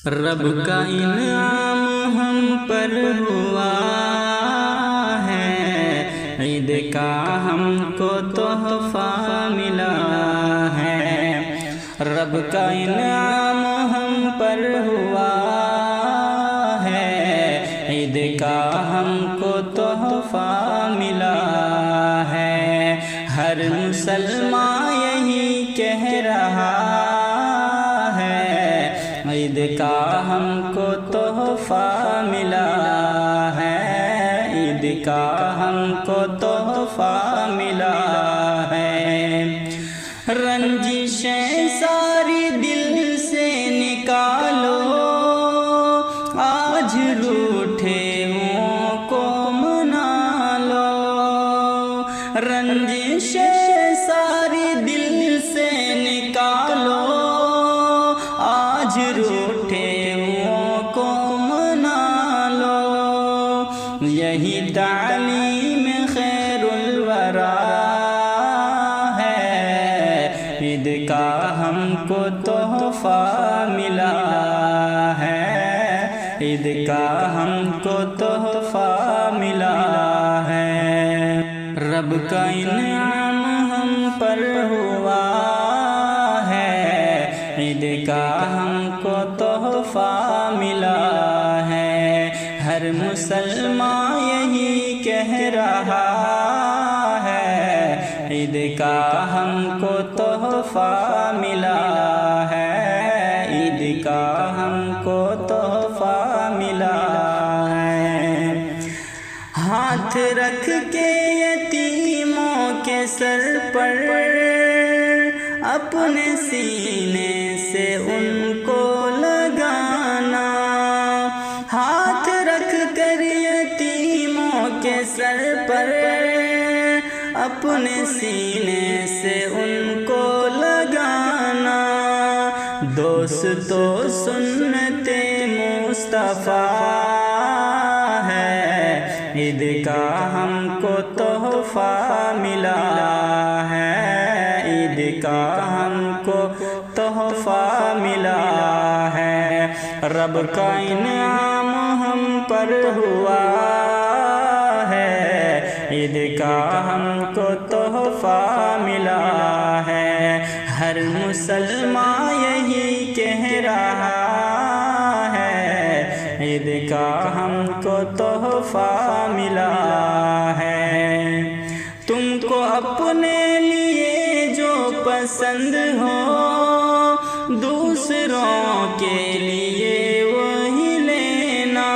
رب کا انعام ہم پر ہوا ہے، عید کا ہم کو تحفہ ملا ہے۔ رب کا انعام ہم پر ہوا ہے، عید کا ہم کو تحفہ ملا ہے۔ ہر مسلمان یہی کہہ رہا ہے، عید کا ہم کو تحفہ ملا ہے، عید کا ہم کو تحفہ ملا ہے۔ رنجشیں ساری دل سے نکالو، آج روٹھے ہوں کو منا لو۔ رنجشیں ساری دل سے نکالو، آج روٹھے ہوں کو منا لو۔ یہی تعلیم خیر الورا ہے، عید کا ہم کو تحفہ ملا ہے، عید کا ہم کو تحفہ ملا ہے۔ رب کا انعام ہم پر ہوا ہے، عید کا ہم کو تحفہ ملا ہے۔ ہر مسلمان یہی کہہ رہا ہے، عید کا ہم کو تحفہ ملا ہے، عید کا ہم کو تحفہ ملا ہے۔ ہاتھ رکھ کے یتیموں کے سر پر، اپنے سینے سے ان کو لگانا۔ ہاتھ رکھ کر یتیموں کے سر پر، اپنے سینے سے ان کو لگانا۔ دوستو سنت مصطفیٰ ہے، عید کا ہم کو تحفہ ملا ہے، عید کا ہم کو تحفہ ملا ہے۔ رب کا انعام ہم پر ہوا ہے، عید کا ہم کو تحفہ ملا ہے۔ ہر مسلمان یہی کہہ رہا ہے، عید کا ہم کو تحفہ ملا ہے۔ تم کو اپنے لیے جو پسند ہو، دوسروں کے لیے وہی لینا۔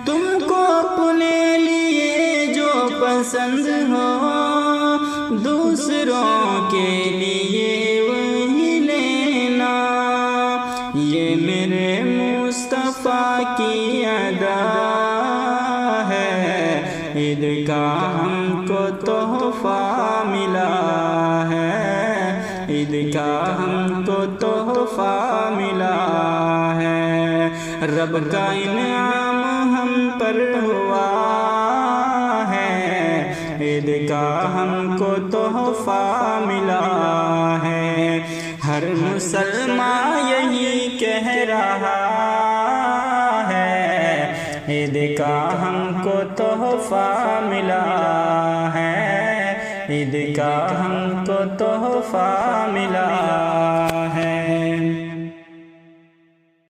تم کو اپنے لیے جو پسند ہو، دوسروں کے لیے وہی لینا۔ یہ میرے مصطفیٰ کی ادا ہے، عید کا ہم کو تحفہ ملا ہے، عید کا ہم کو تحفہ ملا ہے۔ رب کا انعام ہم پر ہوا ہے، عید کا ہم کو تحفہ ملا ہے۔ ہر مسلمان یہی کہہ رہا ہے، عید کا ہم کو تحفہ ملا ہے، عید کا ہم کو تحفہ ملا